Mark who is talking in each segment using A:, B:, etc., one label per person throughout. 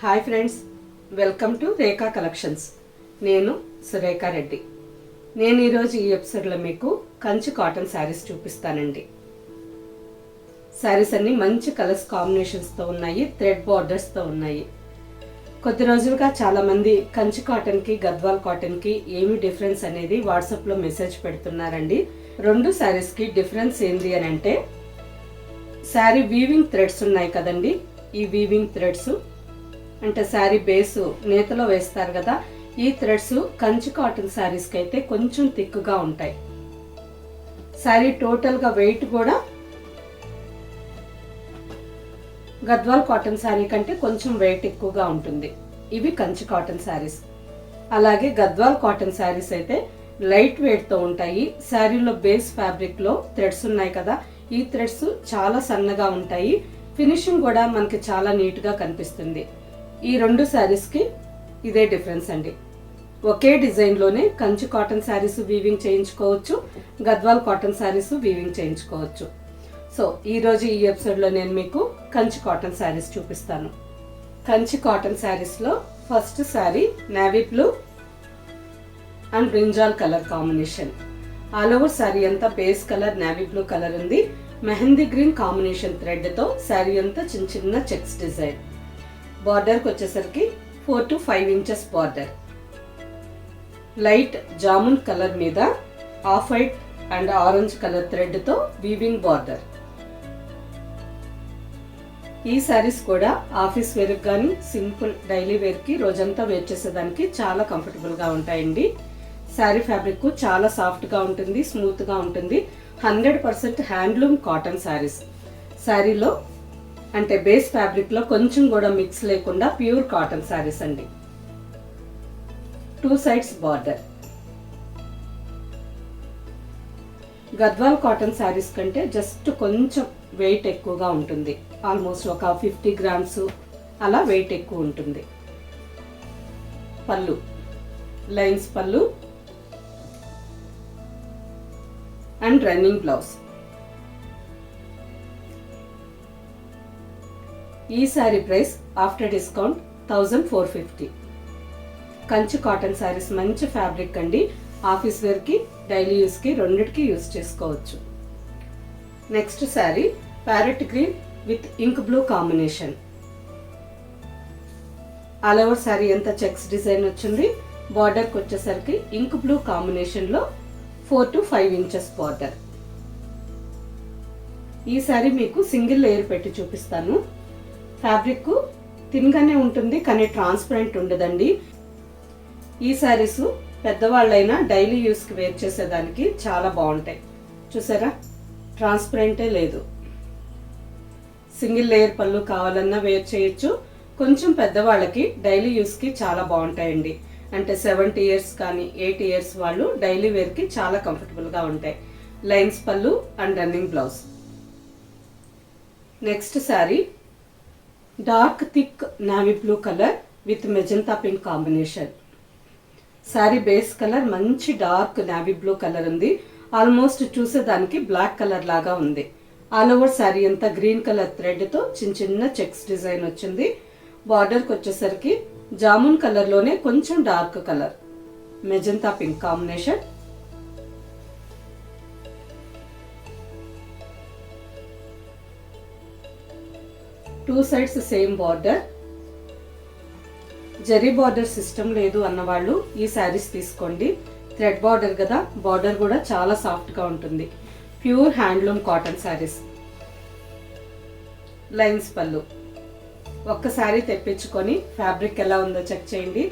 A: Hi friends, welcome to Rekha collections. నేను సురేఖా రెడ్డి. నేను ఈరోజు ఈ ఎపిసోడ్లో మీకు కంచి కాటన్ శారీస్ చూపిస్తానండి. శారీస్ అన్ని మంచి కలర్స్ కాంబినేషన్స్తో ఉన్నాయి, థ్రెడ్ బార్డర్స్తో ఉన్నాయి. కొద్ది రోజులుగా చాలామంది కంచి కాటన్కి గద్వాల్ కాటన్కి ఏమి డిఫరెన్స్ అనేది వాట్సాప్లో మెసేజ్ పెడుతున్నారండి. రెండు శారీస్కి డిఫరెన్స్ ఏంటి అని అంటే, శారీ వీవింగ్ థ్రెడ్స్ ఉన్నాయి కదండి. ఈ వీవింగ్ థ్రెడ్స్ అంటే శారీ బేసు నేతలో వేస్తారు కదా, ఈ థ్రెడ్స్ కంచి కాటన్ శారీస్కి అయితే కొంచెం థిక్గా ఉంటాయి. శారీ టోటల్గా వెయిట్ కూడా గద్వాల్ కాటన్ శారీ కంటే కొంచెం వెయిట్ ఎక్కువగా ఉంటుంది. ఇవి కంచి కాటన్ శారీస్. అలాగే గద్వాల్ కాటన్ శారీస్ అయితే లైట్ వెయిట్తో ఉంటాయి. శారీలో బేస్ ఫ్యాబ్రిక్లో థ్రెడ్స్ ఉన్నాయి కదా, ఈ థ్రెడ్స్ చాలా సన్నగా ఉంటాయి. ఫినిషింగ్ కూడా మనకి చాలా నీట్గా కనిపిస్తుంది. ఈ రెండు శారీస్కి ఇదే డిఫరెన్స్ అండి. ఒకే డిజైన్లోనే కంచి కాటన్ శారీస్ వీవింగ్ చేయించుకోవచ్చు, గద్వాల్ కాటన్ శారీస్ వీవింగ్ చేయించుకోవచ్చు. సో ఈరోజు ఈ ఎపిసోడ్లో నేను మీకు కంచి కాటన్ శారీస్ చూపిస్తాను. కంచి కాటన్ శారీస్లో first saree navy blue and brinjal colour combination. All over saree అంతా base colour navy blue colour ఉంది. మెహందీ గ్రీన్ కాంబినేషన్ థ్రెడ్తో శారీ అంతా చిన్న చిన్న చెక్స్ డిజైన్. బార్డర్కి వచ్చేసరికి 4 to 5 inches border. Light jamun colour మీద off white and orange colour థ్రెడ్తో వీవింగ్ బార్డర్. ఈ శారీస్ కూడా ఆఫీస్ వేర్కి కానీ సింపుల్ డైలీ వేర్కి రోజంతా వేర్ చేసేదానికి చాలా కంఫర్టబుల్గా ఉంటాయండి. శారీ ఫ్యాబ్రిక్ చాలా సాఫ్ట్గా ఉంటుంది, స్మూత్గా ఉంటుంది. 100% హ్యాండ్లూమ్ కాటన్ శారీస్. శారీలో అంటే బేస్ ఫ్యాబ్రిక్లో కొంచెం కూడా మిక్స్ లేకుండా ప్యూర్ కాటన్ శారీస్ అండి. 2 sides border. Gadwal cotton saris కంటే జస్ట్ కొంచెం వెయిట్ ఎక్కువగా ఉంటుంది. ఆల్మోస్ట్ ఒక 50 grams అలా వెయిట్ ఎక్కువ ఉంటుంది. పళ్ళు లైన్స్ పళ్ళు అండ్ రన్నింగ్ బ్లౌజ్. ఈ saree price after discount 1450. Kanchi cotton sarees మంచి ఫ్యాబ్రిక్ అండి. ఆఫీస్ వేర్కి డైలీ యూస్కి రెండిటికి యూస్ చేసుకోవచ్చు. Next saree parrot green with ink blue combination. All over saree అంతా చెక్స్ డిజైన్ వచ్చింది. బార్డర్కి వచ్చేసరికి ఇంక్ బ్లూ కాంబినేషన్లో 4 to 5 ఇంచెస్ బార్డర్. ఈ శారీ మీకు సింగిల్ లేయర్ పెట్టి చూపిస్తాను. ఫ్యాబ్రిక్ థిన్గానే ఉంటుంది కానీ ట్రాన్స్పరెంట్ ఉండదండి. ఈ శారీస్ పెద్దవాళ్ళైనా డైలీ యూస్కి వేర్ చేసేదానికి చాలా బాగుంటాయి. చూసారా, ట్రాన్స్పరెంటే లేదు. సింగిల్ లేయర్ పళ్ళు కావాలన్నా వేర్ చేయొచ్చు. కొంచెం పెద్దవాళ్ళకి డైలీ యూస్కి చాలా బాగుంటాయండి. అంటే 70 years కానీ 80 years వాళ్ళు డైలీ వేర్కి చాలా కంఫర్టబుల్గా ఉంటాయి. లైన్స్ పళ్ళు and running blouse. Next sari dark thick navy blue colour with magenta pink combination. Sari base colour మంచి డార్క్ నావీ బ్లూ కలర్ ఉంది. ఆల్మోస్ట్ చూసేదానికి బ్లాక్ కలర్ లాగా ఉంది. ఆల్ ఓవర్ శారీ అంతా గ్రీన్ కలర్ థ్రెడ్తో చిన్న చిన్న చెక్స్ డిజైన్ వచ్చింది. బార్డర్కి వచ్చేసరికి జామున్ కలర్లోనే కొంచెం dark colour magenta pink combination. Two sides same border. Zari border system లేదు అన్నవాళ్ళు ఈ శారీస్ తీసుకోండి. థ్రెడ్ బార్డర్ కదా, బార్డర్ కూడా చాలా సాఫ్ట్గా ఉంటుంది. Pure handloom cotton saris. Lines పళ్ళు. ఒక్కసారి తెప్పించుకొని ఫ్యాబ్రిక్ ఎలా ఉందో చెక్ చేయండి.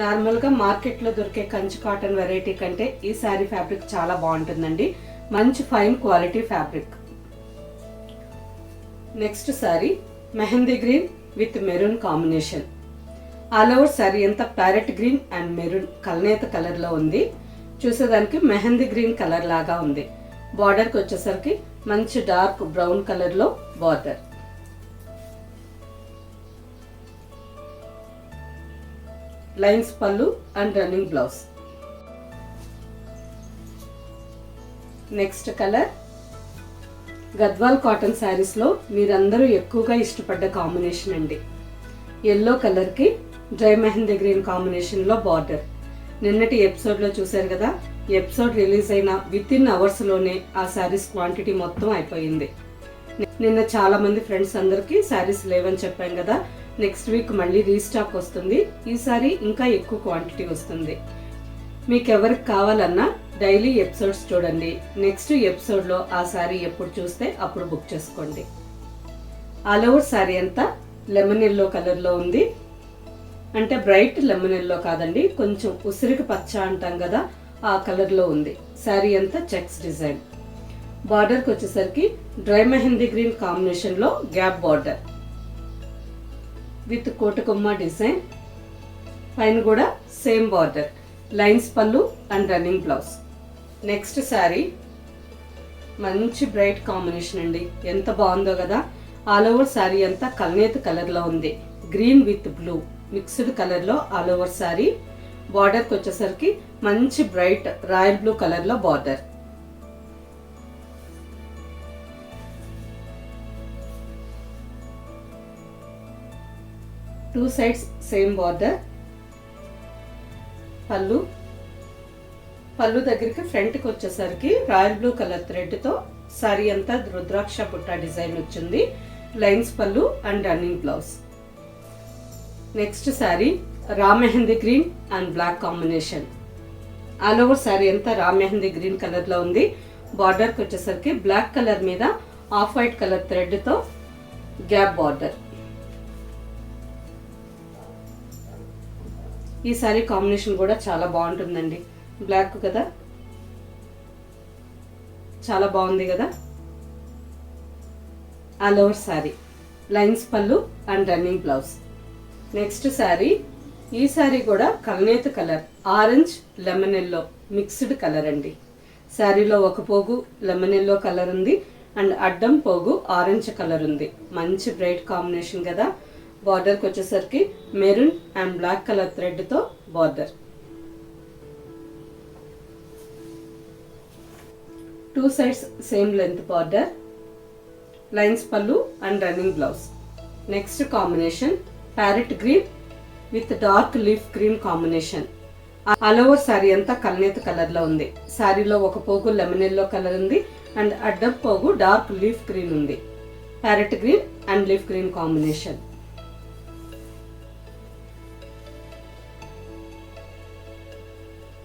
A: నార్మల్గా మార్కెట్లో దొరికే కంచి కాటన్ వెరైటీ కంటే ఈ శారీ ఫ్యాబ్రిక్ చాలా బాగుంటుందండి. మంచి fine quality fabric. Next sari mehndi green with maroon combination. All over saree అంతా ప్యారెట్ గ్రీన్ అండ్ మెరూన్ కల్నేత కలర్లో ఉంది. చూసేదానికి మెహందీ గ్రీన్ కలర్ లాగా ఉంది. బార్డర్కి వచ్చేసరికి మంచి డార్క్ బ్రౌన్ కలర్లో బార్డర్. లైన్స్ పళ్ళు and running blouse. Next colour Gadwal cotton శారీస్లో మీరందరూ ఎక్కువగా ఇష్టపడ్డ కాంబినేషన్ అండి. ఎల్లో కలర్కి డ్రై మెహందీ గ్రీన్ కాంబినేషన్లో బార్డర్. నిన్నటి ఎపిసోడ్లో చూశారు కదా, ఎపిసోడ్ రిలీజ్ అయిన విత్ ఇన్ అవర్స్లోనే ఆ శారీస్ క్వాంటిటీ మొత్తం అయిపోయింది. నిన్న చాలా మంది ఫ్రెండ్స్ అందరికీ శారీస్ లేవని చెప్పాం కదా, నెక్స్ట్ వీక్ మళ్ళీ రీస్టాక్ వస్తుంది. ఈసారి ఇంకా ఎక్కువ క్వాంటిటీ వస్తుంది. మీకు ఎవరికి కావాలన్నా డైలీ ఎపిసోడ్స్ చూడండి. నెక్స్ట్ ఎపిసోడ్లో ఆ శారీ ఎప్పుడు చూస్తే అప్పుడు బుక్ చేసుకోండి. ఆల్ ఓవర్ శారీ అంతా లెమన్ ఎల్లో కలర్లో ఉంది. అంటే బ్రైట్ లెమన్ ఎల్లో కాదండి, కొంచెం ఉసిరికి పచ్చ అంటాం కదా, ఆ కలర్లో ఉంది. శారీ అంతా చెక్స్ డిజైన్. బార్డర్కి వచ్చేసరికి డ్రై మెహందీ గ్రీన్ కాంబినేషన్లో గ్యాప్ బార్డర్ విత్ కోటకొమ్మ డిజైన్. పైన కూడా సేమ్ బార్డర్, లైన్స్ పళ్ళు and running blouse. Next sari మంచి బ్రైట్ కాంబినేషన్ అండి, ఎంత బాగుందో కదా. ఆల్ ఓవర్ శారీ అంతా కల్నేత కలర్లో ఉంది. గ్రీన్ విత్ బ్లూ మిక్స్డ్ కలర్లో ఆల్ ఓవర్ శారీ. బార్డర్కి వచ్చేసరికి మంచి బ్రైట్ రాయల్ బ్లూ కలర్లో border. Two sides same border. పళ్ళు దగ్గరికి ఫ్రంట్కి వచ్చేసరికి రాయల్ బ్లూ కలర్ థ్రెడ్తో శారీ అంతా రుద్రాక్ష బుట్ట డిజైన్ వచ్చింది. లైన్స్ పళ్ళు and running blouse. Next saree raw mehndi green and black combination. All over saree అంతా రా మెహందీ గ్రీన్ కలర్లో ఉంది. బార్డర్కి వచ్చేసరికి బ్లాక్ కలర్ మీద ఆఫ్ వైట్ కలర్ థ్రెడ్తో గ్యాప్ బార్డర్. ఈ శారీ కాంబినేషన్ కూడా చాలా బాగుంటుందండి. బ్లాక్ కదా, చాలా బాగుంది కదా. ఆల్ ఓవర్ శారీ లైన్స్ పళ్ళు and running blouse. Next saree, ఈ శారీ కూడా కల్నేత colour orange lemon yellow mixed colour అండి. శారీలో ఒక పోగు లెమన్ ఎల్లో కలర్ ఉంది అండ్ అడ్డం పోగు ఆరెంజ్ కలర్ ఉంది. మంచి బ్రైట్ కాంబినేషన్ కదా. బార్డర్కి వచ్చేసరికి మెరూన్ అండ్ బ్లాక్ కలర్ థ్రెడ్తో border. Two sides same length border, lines పళ్ళు and running blouse. Next combination parrot green with dark leaf green combination. All over saree అంతా కల్నేత కలర్లో ఉంది. శారీలో ఒక పోగు లెమన్ ఎల్లో కలర్ ఉంది అండ్ అడ్డం పోగు డార్క్ లీఫ్ గ్రీన్ ఉంది. Parrot green and leaf green combination.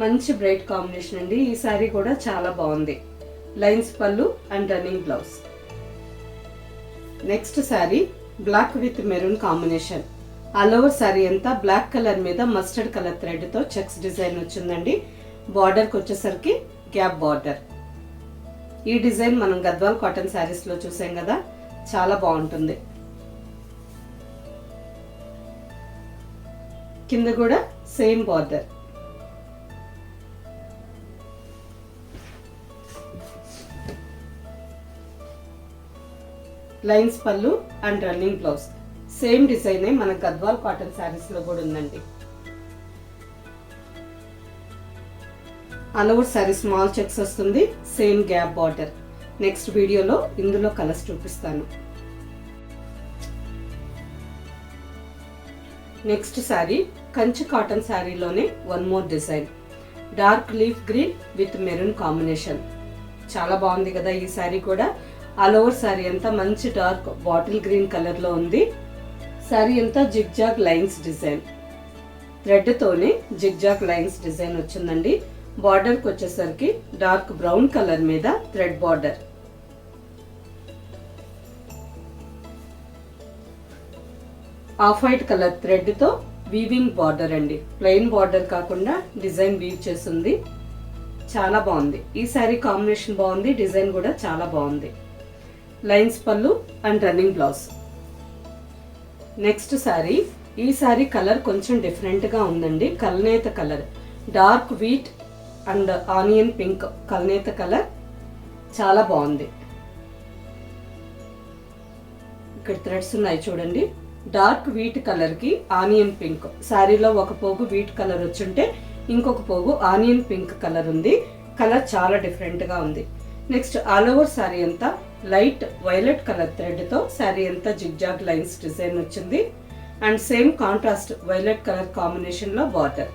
A: మంచి బ్రైట్ కాంబినేషన్ అండి. ఈ శారీ కూడా చాలా బాగుంది. లైన్స్ పళ్ళు and running blouse. Next saree black with maroon combination. All over saree అంతా బ్లాక్ కలర్ మీద మస్టర్డ్ కలర్ థ్రెడ్తో చెక్స్ డిజైన్ వచ్చిందండి. బార్డర్కి వచ్చేసరికి గ్యాప్ బార్డర్. ఈ డిజైన్ మనం గద్వాల్ కాటన్ శారీస్లో చూసాం కదా, చాలా బాగుంటుంది. కింద కూడా సేమ్ బార్డర్. లైన్స్ పళ్ళు అండ్ రన్నింగ్ బ్లౌజ్. సేమ్ డిజైనే మన గద్వాల్ కాటన్ శారీస్లో కూడా ఉందండి. All over saree small checks వస్తుంది, సేమ్ గ్యాప్ బార్డర్. నెక్స్ట్ వీడియోలో ఇందులో కలర్స్ చూపిస్తాను. నెక్స్ట్ శారీ కంచి కాటన్ శారీలోనే one more design. Dark leaf green with maroon combination. చాలా బాగుంది కదా ఈ శారీ కూడా. ఆల్ ఓవర్ శారీ అంతా మంచి డార్క్ బాటిల్ గ్రీన్ కలర్లో ఉంది. శారీ అంతా జిగ్జాగ్ లైన్స్ డిజైన్. థ్రెడ్తోనే జిగ్జాగ్ లైన్స్ డిజైన్ వచ్చిందండి. బార్డర్కి వచ్చేసరికి డార్క్ బ్రౌన్ కలర్ మీద thread border. Off white colour థ్రెడ్తో వీవింగ్ బార్డర్ అండి. ప్లెయిన్ బార్డర్ కాకుండా డిజైన్ వీవ్ చేస్తుంది. చాలా బాగుంది. ఈ శారీ కాంబినేషన్ బాగుంది, డిజైన్ కూడా చాలా బాగుంది. లైన్స్ పళ్ళు and running blouse. Next saree, ఈ శారీ కలర్ కొంచెం డిఫరెంట్గా ఉందండి. కల్నేత colour, dark wheat and onion pink కల్నేత కలర్, చాలా బాగుంది. ఇక్కడ థ్రెడ్స్ ఉన్నాయి చూడండి. డార్క్ వీట్ కలర్కి ఆనియన్ పింక్. శారీలో ఒక పోగు వీట్ కలర్ వచ్చుంటే ఇంకొక పోగు ఆనియన్ పింక్ కలర్ ఉంది. కలర్ చాలా డిఫరెంట్గా ఉంది. నెక్స్ట్ ఆల్ ఓవర్ శారీ అంతా లైట్ వైలెట్ కలర్ థ్రెడ్తో శారీ అంతా జిగ్జాగ్ లైన్స్ డిజైన్ వచ్చింది. And same contrast violet colour కాంబినేషన్లో బార్డర్.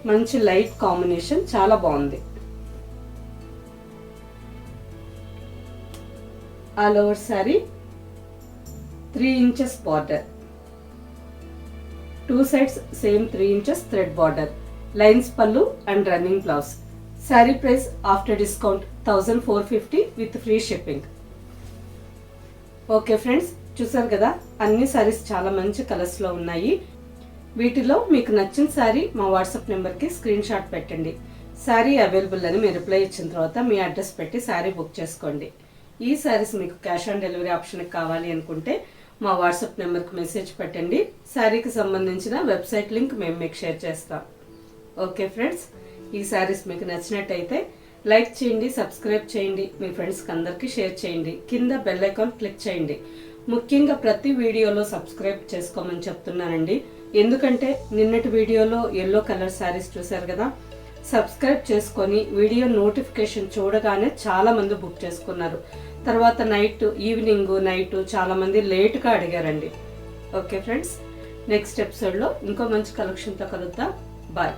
A: మంచి లైట్ కాంబినేషన్, చాలా బాగుంది. All over sari 3 inches border, 2 sides same 3 inches thread border, lines పళ్ళు and running blouse. Sari price after discount 1450 with free shipping. Okay friends, చూసారు కదా, అన్ని శారీస్ చాలా మంచి కలర్స్లో ఉన్నాయి. వీటిలో మీకు నచ్చిన శారీ మా వాట్సాప్ నెంబర్కి స్క్రీన్ షాట్ పెట్టండి. శారీ అవైలబుల్ అని మీరు రిప్లై ఇచ్చిన తర్వాత మీ అడ్రస్ పెట్టి శారీ బుక్ చేసుకోండి. ఈ శారీస్ మీకు క్యాష్ ఆన్ డెలివరీ ఆప్షన్కి కావాలి అనుకుంటే మా వాట్సాప్ నెంబర్కి మెసేజ్ పెట్టండి. శారీకి సంబంధించిన వెబ్సైట్ లింక్ మేము మీకు షేర్ చేస్తాం. ఓకే ఫ్రెండ్స్, ఈ శారీస్ మీకు నచ్చినట్టయితే లైక్ చేయండి, సబ్స్క్రైబ్ చేయండి, మీ ఫ్రెండ్స్కి అందరికీ షేర్ చేయండి, కింద బెల్ ఐకాన్ క్లిక్ చేయండి. ముఖ్యంగా ప్రతి వీడియోలో సబ్స్క్రైబ్ చేసుకోమని చెప్తున్నానండి. ఎందుకంటే నిన్నటి వీడియోలో ఎల్లో కలర్ శారీస్ చూశారు కదా, సబ్స్క్రైబ్ చేసుకొని వీడియో నోటిఫికేషన్ చూడగానే చాలామంది బుక్ చేసుకున్నారు. తర్వాత ఈవినింగ్ నైట్ చాలామంది లేట్గా అడిగారండి. ఓకే ఫ్రెండ్స్, నెక్స్ట్ ఎపిసోడ్లో ఇంకో మంచి కలెక్షన్తో కలుద్దాం. బాయ్.